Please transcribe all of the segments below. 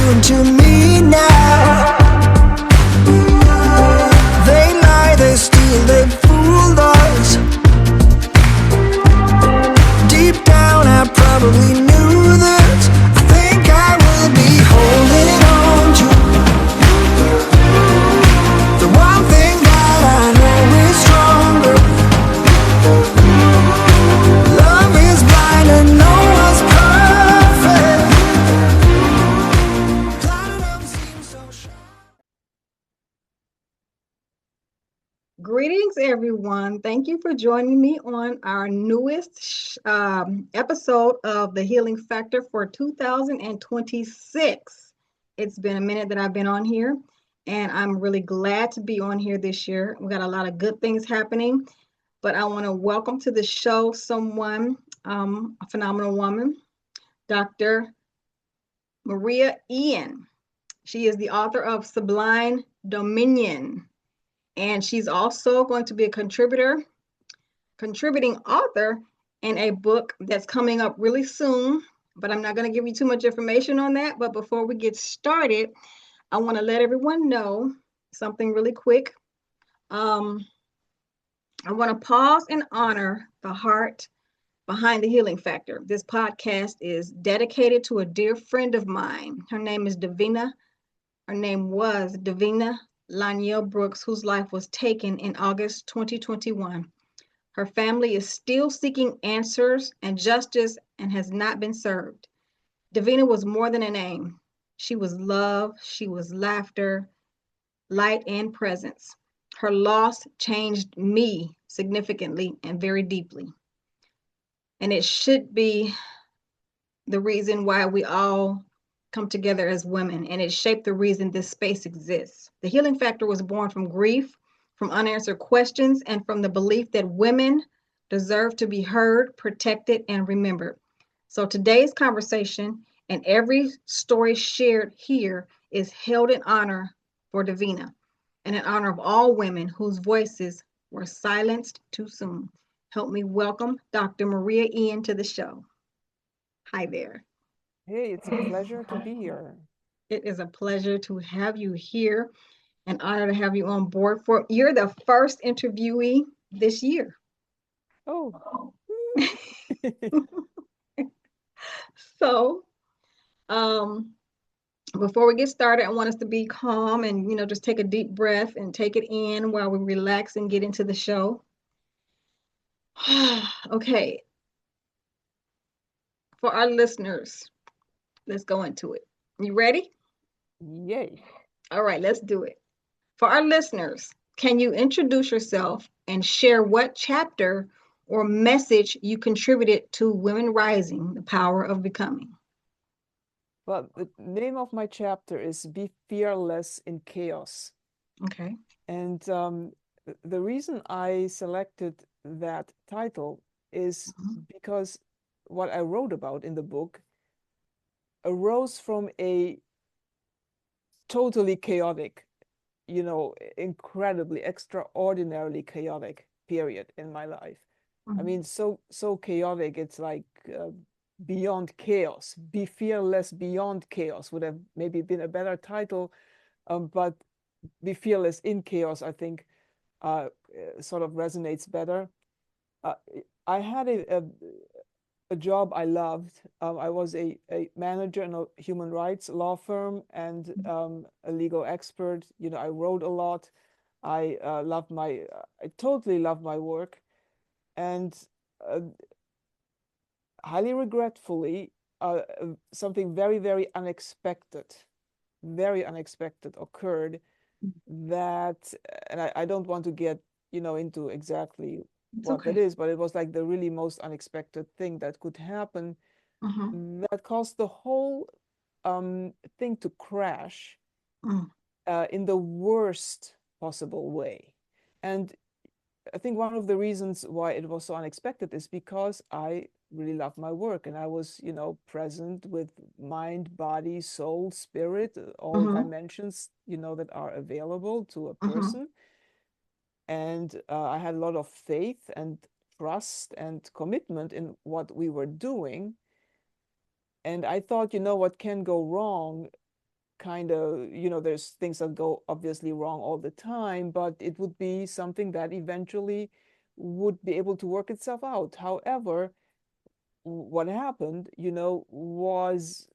attuned to me now. They lie, they steal, they fooled us. Deep down I probably knew this. I think I will be holding on to the one thing that I know is stronger. Love is blind and no one's perfect. Platinum seems so sharp. Greetings, everyone. Thank you for joining me on our newest episode of The Healing Factor for 2026. It's been a minute that I've been on here, and I'm really glad to be on here this year. We got a lot of good things happening, but I want to welcome to the show someone, a phenomenal woman, Dr. Maria Ian. She is the author of Sublime Dominion. And she's also going to be a contributing author in a book that's coming up really soon. But I'm not going to give you too much information on that. But before we get started, I want to let everyone know something really quick. I want to pause and honor the heart behind the Healing Factor. This podcast is dedicated to a dear friend of mine. Her name was Davina Lanielle Brooks, whose life was taken in August 2021. Her family is still seeking answers and justice and has not been served. Davina was more than a name. She was love, she was laughter, light, and presence. Her loss changed me significantly and very deeply. And it should be the reason why we all come together as women, and it shaped the reason this space exists. The Healing Factor was born from grief, from unanswered questions, and from the belief that women deserve to be heard, protected, and remembered. So today's conversation and every story shared here is held in honor for Davina and in honor of all women whose voices were silenced too soon. Help me welcome Dr. Maria Ian to the show. Hi there. Hey, it's a pleasure to be here. It is a pleasure to have you here, an honor to have you on board. You're the first interviewee this year. Oh, So, before we get started, I want us to be calm and just take a deep breath and take it in while we relax and get into the show. Okay. For our listeners, let's go into it. You ready? yay. All right, let's do it. For our listeners, can you introduce yourself and share what chapter or message you contributed to Women Rising, the Power of Becoming? Well, the name of my chapter is Be Fearless in Chaos. Okay. And the reason I selected that title is because what I wrote about in the book arose from a totally chaotic, incredibly, extraordinarily chaotic period in my life. I mean, so chaotic, it's like beyond chaos. Be fearless beyond chaos would have maybe been a better title, but Be Fearless in Chaos, I think, sort of resonates better. I had a job I loved. I was a manager in a human rights law firm and a legal expert. I wrote a lot. I totally loved my work. And highly regretfully, something very, very unexpected occurred that, and I don't want to get, into exactly what that is, but it was like the really most unexpected thing that could happen that caused the whole thing to crash in the worst possible way. And I think one of the reasons why it was so unexpected is because I really love my work and I was, present with mind, body, soul, spirit, all dimensions, that are available to a person. And I had a lot of faith and trust and commitment in what we were doing. And I thought, what can go wrong kind of, you know, there's things that go obviously wrong all the time, but it would be something that eventually would be able to work itself out. However, what happened, you know, was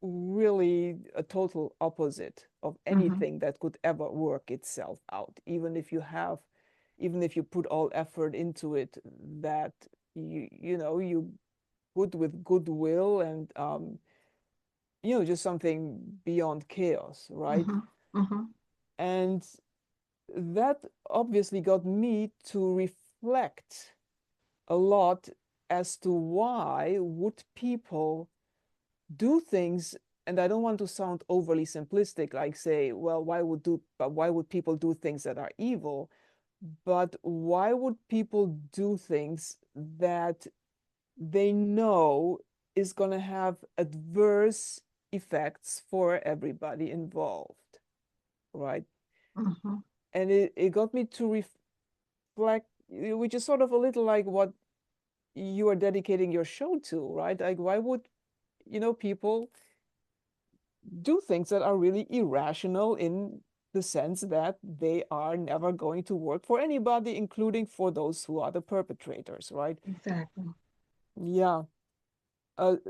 really a total opposite of anything that could ever work itself out. Even if you put all effort into it, that you know, you put with goodwill and you know, just something beyond chaos, right? And that obviously got me to reflect a lot as to why would people do things. And I don't want to sound overly simplistic, like say, well, why would people do things that are evil? But why would people do things that they know is going to have adverse effects for everybody involved, right? And it got me to reflect, which is sort of a little like what you are dedicating your show to, right? Like, why would, you know, people do things that are really irrational in the sense that they are never going to work for anybody, including for those who are the perpetrators, right? Exactly. Yeah.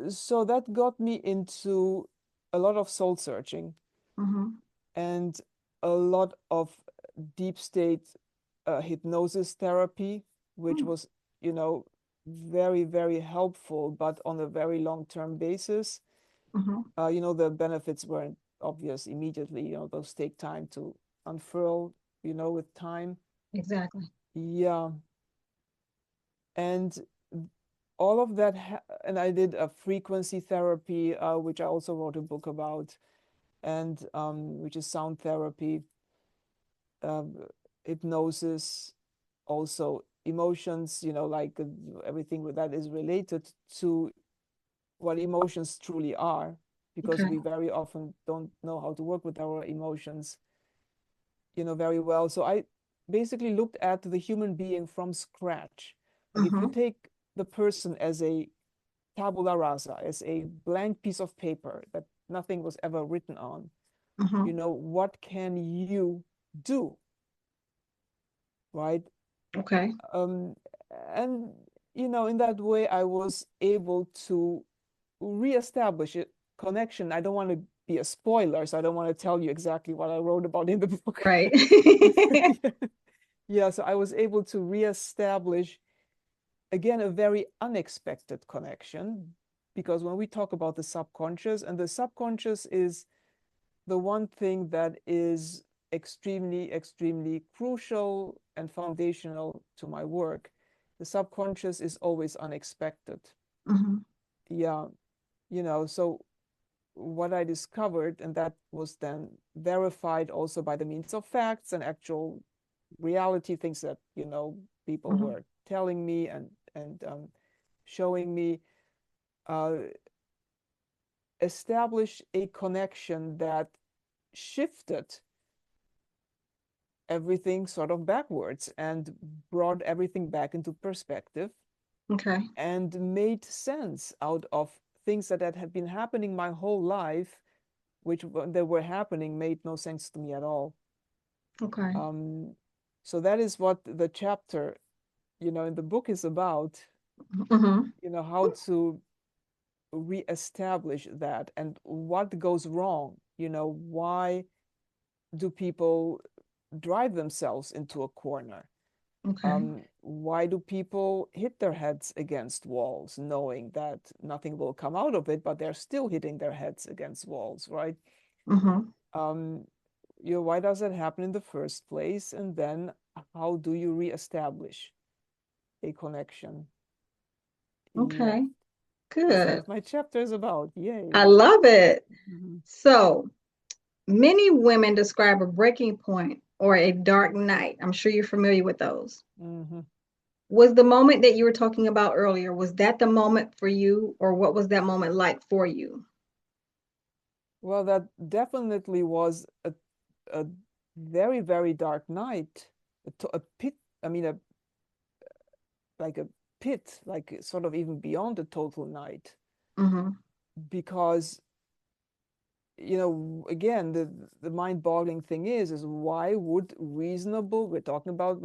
So that got me into a lot of soul searching and a lot of deep state hypnosis therapy, which was, you know, very, very helpful, but on a very long-term basis. You know, the benefits weren't obvious immediately. You know, those take time to unfurl, you know, with time. Exactly. Yeah. And all of that, and I did a frequency therapy, which I also wrote a book about, and which is sound therapy, hypnosis, also emotions, you know, like everything with that is related to what emotions truly are, because Okay. we very often don't know how to work with our emotions, you know, very well. So I basically looked at the human being from scratch. Like if you take the person as a tabula rasa, as a blank piece of paper that nothing was ever written on, you know, what can you do, right? Okay. And, you know, in that way, I was able to reestablish a connection. I don't want to be a spoiler, so I don't want to tell you exactly what I wrote about in the book. Right. Yeah, so I was able to reestablish, again, a very unexpected connection, because when we talk about the subconscious, and the subconscious is the one thing that is extremely, extremely crucial and foundational to my work. The subconscious is always unexpected. Yeah, you know, so what I discovered, and that was then verified also by the means of facts and actual reality, things that, you know, people were telling me and showing me, uh, establish a connection that shifted everything sort of backwards and brought everything back into perspective Okay. and made sense out of things that had been happening my whole life, which when they were happening made no sense to me at all. Okay. So that is what the chapter, you know, in the book is about, you know, how to reestablish that and what goes wrong, you know, why do people drive themselves into a corner? Okay. Why do people hit their heads against walls, knowing that nothing will come out of it, but they're still hitting their heads against walls, right? You know, why does that happen in the first place? And then how do you reestablish a connection? Yeah, Okay. that's Good. what my chapter is about. Yay. I love it. Mhm. So, many women describe a breaking point or a dark night. I'm sure you're familiar with those. Mhm. Was the moment that you were talking about earlier, was that the moment for you, or what was that moment like for you? Well, that definitely was a very, very dark night. A pit, I mean, like a pit, like sort of even beyond a total night, because you know, again, the mind-boggling thing is why would reasonable, we're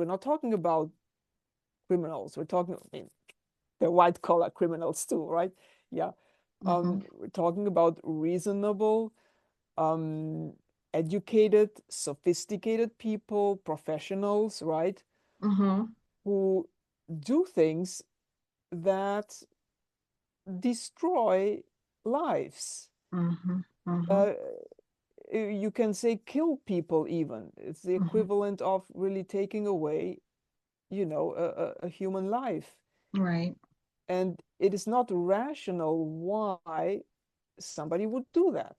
not talking about criminals, we're talking, I mean, they're white-collar criminals too, right? Yeah. We're talking about reasonable, educated, sophisticated people, professionals, right? Who do things that destroy lives. You can say kill people even. It's the equivalent of really taking away, you know, a human life. Right. And it is not rational why somebody would do that.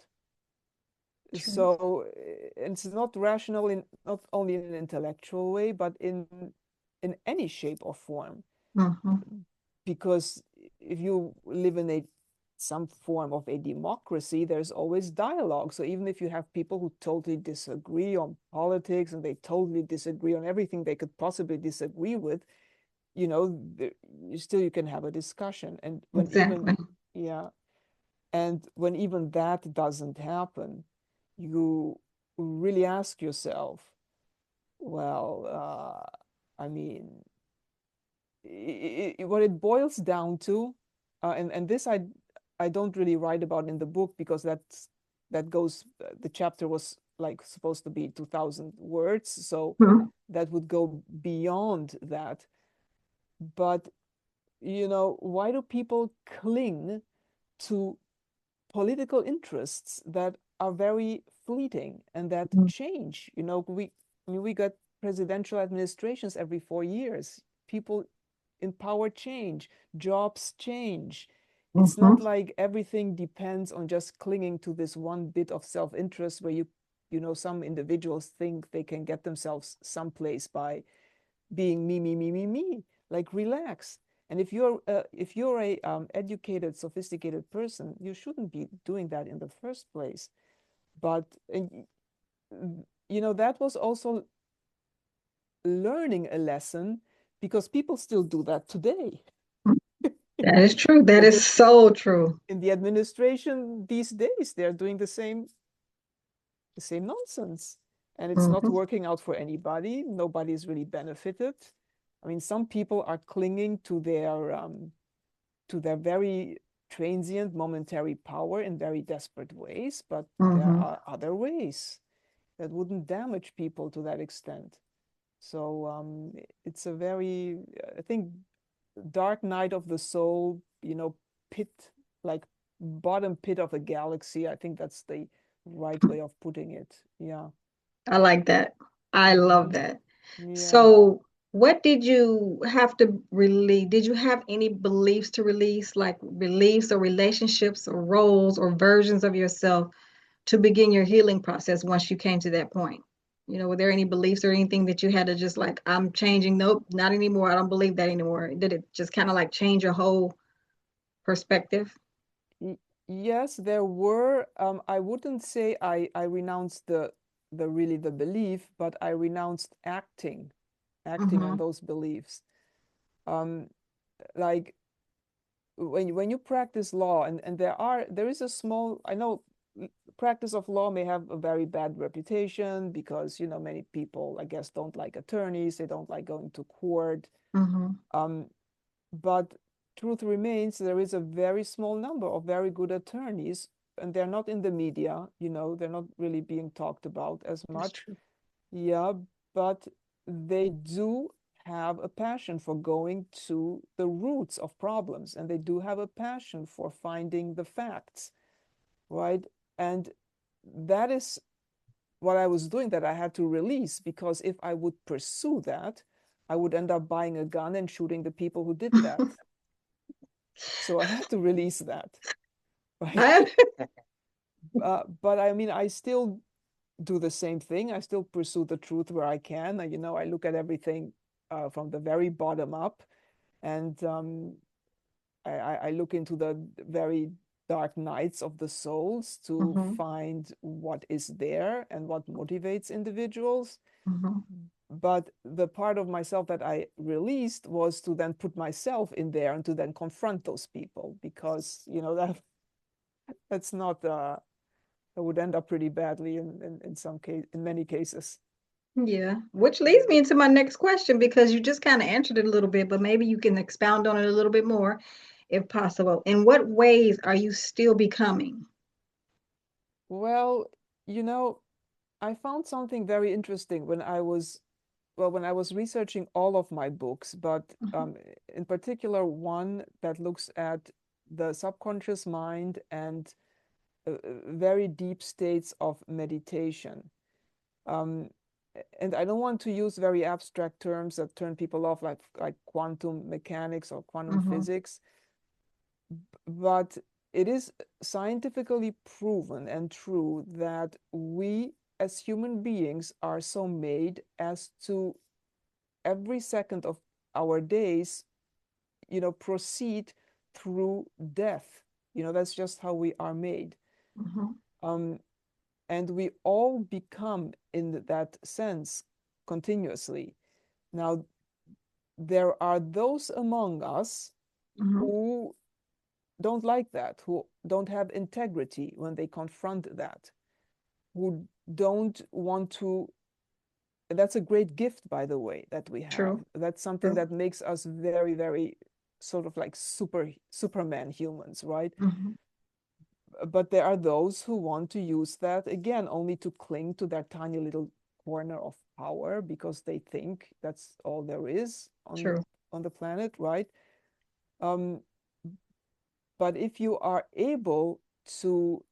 True. So it's not rational in not only in an intellectual way, but in any shape or form. Because if you live in some form of a democracy, there's always dialogue. So even if you have people who totally disagree on politics and they totally disagree on everything they could possibly disagree with, you know, you can have a discussion. And when even, Exactly. yeah, and when even that doesn't happen, you really ask yourself, well, I mean, what it boils down to, and this I don't really write about in the book because that goes, the chapter was like supposed to be 2,000 words, so that would go beyond that. But you know, why do people cling to political interests that are very fleeting and that change? You know, we got presidential administrations every 4 years. People in power change, jobs change. It's not like everything depends on just clinging to this one bit of self-interest where you know, some individuals think they can get themselves someplace by being me, me, me, me, me. Like, relax. And if you're a educated, sophisticated person, you shouldn't be doing that in the first place. But you know, that was also learning a lesson because people still do that today. That is true. That And is so true. in the administration these days, they're doing the same nonsense. And it's not working out for anybody. Nobody's really benefited. I mean, some people are clinging to their very transient, momentary power in very desperate ways, but there are other ways that wouldn't damage people to that extent. So it's a very, I think, dark night of the soul, you know, pit, like bottom pit of a galaxy. I think that's the right way of putting it. Yeah. I like that. I love that. Yeah. So, what did you have to release? Did you have any beliefs to release, like beliefs or relationships or roles or versions of yourself to begin your healing process once you came to that point? You know, were there any beliefs or anything that you had to just like, I'm changing? Nope, not anymore. I don't believe that anymore. Did it just kind of like change your whole perspective? Yes, there were. I wouldn't say I renounced the belief, but I renounced acting on Mm-hmm. those beliefs. Um, like when you practice law, and there is a small, I know practice of law may have a very bad reputation because, you know, many people, I guess, don't like attorneys, they don't like going to court. Mm-hmm. Um, but truth remains, there is a very small number of very good attorneys, and they're not in the media, you know, they're not really being talked about as That's much. true. Yeah, but they do have a passion for going to the roots of problems, and they do have a passion for finding the facts, right? And that is what I was doing that I had to release, because if I would pursue that, I would end up buying a gun and shooting the people who did that. So I had to release that, right? I, But I mean, I still do the same thing. I still pursue the truth where I can. You know, I look at everything from the very bottom up, and I look into the very dark nights of the souls to mm-hmm. find what is there and what motivates individuals. Mm-hmm. But the part of myself that I released was to then put myself in there and to then confront those people, because, you know, that's not would end up pretty badly in many cases. Yeah, which leads me into my next question because you just kind of answered it a little bit, but maybe you can expound on it a little bit more if possible. In what ways are you still becoming? Well, you know, I found something very interesting when I was researching all of my books, but Mhm, in particular one that looks at the subconscious mind and very deep states of meditation. Um, and I don't want to use very abstract terms that turn people off, like quantum mechanics or quantum mhm, physics, but it is scientifically proven and true that we as human beings are so made as to every second of our days, proceed through death. That's just how we are made. mhm, Um, and we all become in that sense continuously. Now, there are those among us mhm, who don't like that, who don't have integrity when they confront that, who don't want to. That's a great gift, by the way, that we have. true, That's something true. that makes us very, very sort of like Superman humans, right? Mhm, But there are those who want to use that again only to cling to their tiny little corner of power because they think that's all there is true. on the planet, right? Um, but if you are able to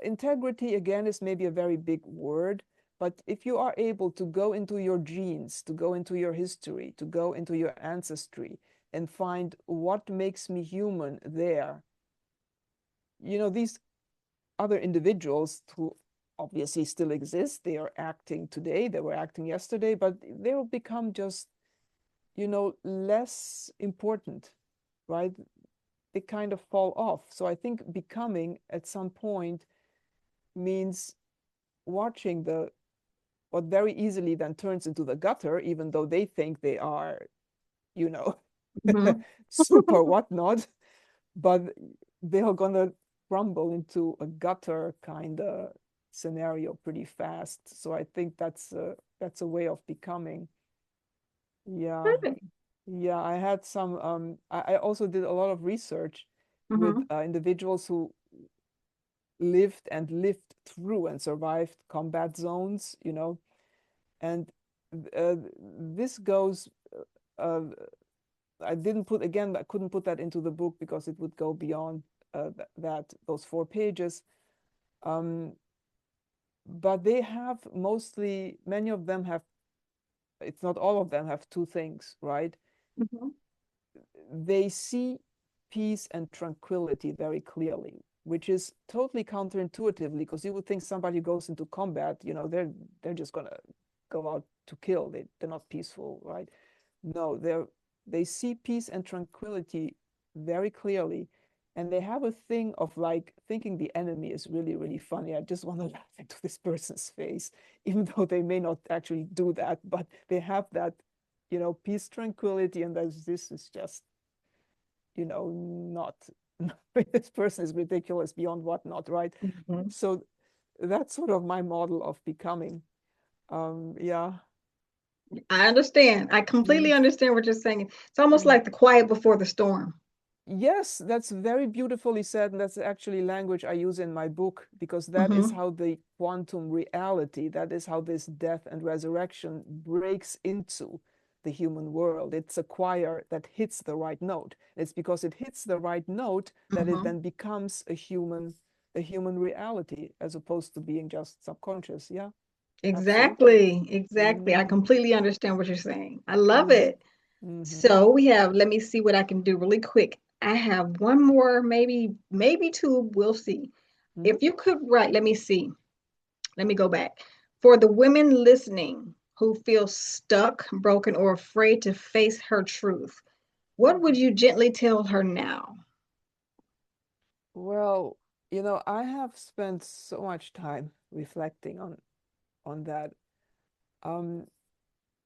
integrity again is maybe a very big word, but if you are able to go into your genes, to go into your history, to go into your ancestry and find what makes me human there, these other individuals who obviously still exist, they are acting today, they were acting yesterday, but they will become just, less important, right? They kind of fall off. So I think becoming at some point means watching what very easily then turns into the gutter, even though they think they are, you know, Mhm. super whatnot, but they are gonna crumble into a gutter kind of scenario pretty fast. So I think that's a way of becoming. Yeah. Right. Yeah, I had some I also did a lot of research with Mhm, individuals who lived through and survived combat zones, and this goes uh, I didn't put again I couldn't put that into the book because it would go beyond those 4 pages. um, but they have mostly many of them have, it's not all of them have two things, right? mhm, They see peace and tranquility very clearly, which is totally counterintuitively because you would think somebody who goes into combat, they're just gonna go out to kill. They're not peaceful, right? No, they see peace and tranquility very clearly. And they have a thing of like thinking the enemy is really, really funny. I just want to laugh into this person's face, even though they may not actually do that, but they have that, peace, tranquility, and this is just, not this person is ridiculous beyond whatnot, right? mhm. So that's sort of my model of becoming. Yeah. I understand. I completely Mm. understand what you're saying. It's almost Mm. like the quiet before the storm. Yes, that's very beautifully said, and that's actually language I use in my book because that is Mhm. how the quantum reality, that is how this death and resurrection breaks into the human world. It's a choir that hits the right note. It's because it hits the right note that it Mhm. then becomes a human reality as opposed to being just subconscious. Yeah, absolutely. Exactly. Exactly. I Mm, completely understand what you're saying. I love mm, it. mhm, So we have, let me see what I can do really quick. I have one more, maybe two. We'll see. mhm. If you could write, let me see. Let me go back. For the women listening who feel stuck, broken, or afraid to face her truth, what would you gently tell her now? Well, I have spent so much time reflecting on that. Um,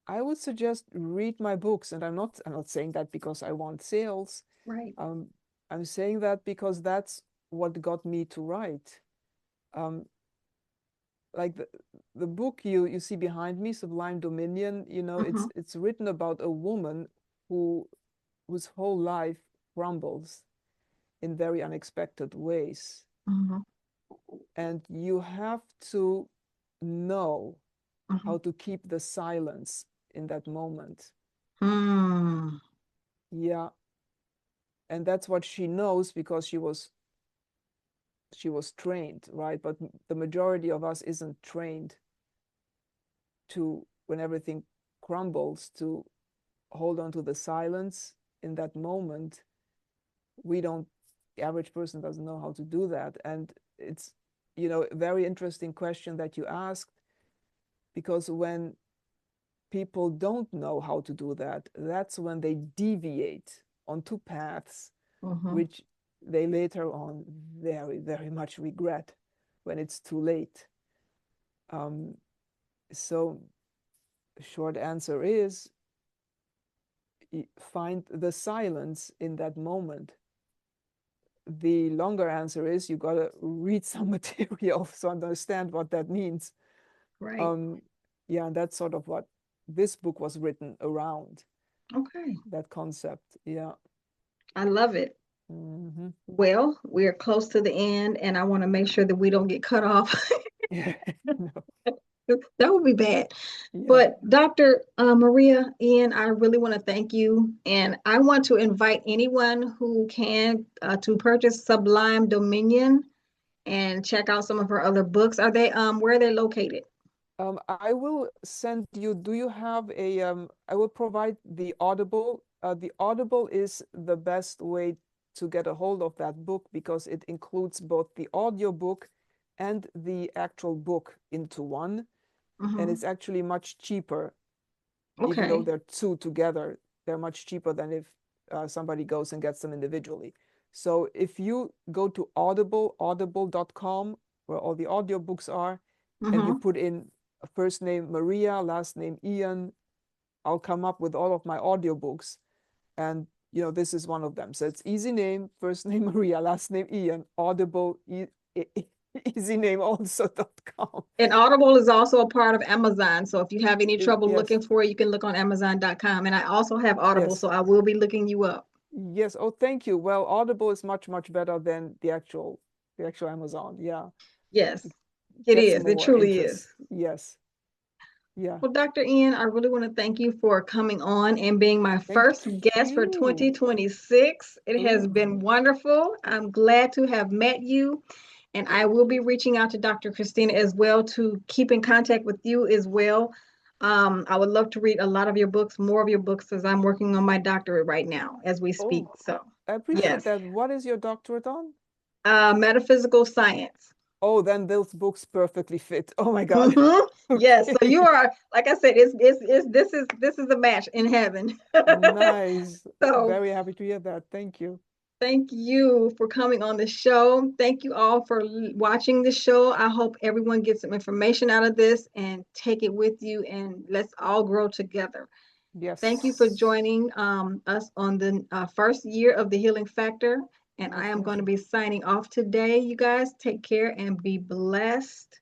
I would suggest read my books, and I'm not saying that because I want sales. Right. Um, I'm saying that because that's what got me to write. like the book you see behind me, Sublime Dominion, it's written about a woman whose whole life crumbles in very unexpected ways. And you have to know how to keep the silence in that moment. Yeah. And that's what she knows because she was trained, right? But the majority of us isn't trained to, when everything crumbles, to hold on to the silence in that moment. The average person doesn't know how to do that. And it's, a very interesting question that you asked, because when people don't know how to do that, that's when they deviate onto paths which they later on very, very much regret when it's too late. So short answer is, find the silence in that moment. The longer answer is, you got to read some material to understand what that means. Right. Yeah, and that's sort of what this book was written around. Okay. That concept. Yeah. I love it. Well, we're close to the end, and I want to make sure that we don't get cut off. No. That would be bad. Yeah. But Dr. Maria, Ian, I really want to thank you. And I want to invite anyone who can to purchase Sublime Dominion and check out some of her other books. Are they where are they located? I will send you, do you have I will provide the Audible. The Audible is the best way to get a hold of that book because it includes both the audio book and the actual book into one. And it's actually much cheaper, even though they're two together. They're much cheaper than if somebody goes and gets them individually. So if you go to audible.com, where all the audiobooks are, and you put in first name Maria, last name Ian, I'll come up with all of my audiobooks. And, this is one of them. So it's easy name, first name Maria, last name Ian, Audible, easyname also.com. And Audible is also a part of Amazon. So if you have any trouble Yes. looking for it, you can look on Amazon.com. And I also have Audible, Yes. so I will be looking you up. Yes. Oh, thank you. Well, Audible is much, much better than the actual Amazon. Yeah. Yes, it Gets is. It more truly interest. is. Yes. Yeah. Well, Dr. Ian, I really want to thank you for coming on and being my Thank first guest for you. 2026. It has Ooh. been wonderful. I'm glad to have met you. And I will be reaching out to Dr. Christina as well to keep in contact with you as well. I would love to read a lot of your books, more of your books, as I'm working on my doctorate right now as we speak. Oh, So, I appreciate yes, that. What is your doctorate on? metaphysical science. Oh, then those books perfectly fit. Oh my God. Yes, so Okay. you are, like I said, this is a match in heaven. Nice. So Very happy to hear that. Thank you. thank you for coming on the show. Thank you all for watching the show. I hope everyone gets some information out of this and take it with you, and let's all grow together. Yes. Thank you for joining us on the first year of the Healing Factor. And My I am going to pleasure. be signing off today. You guys take care and be blessed.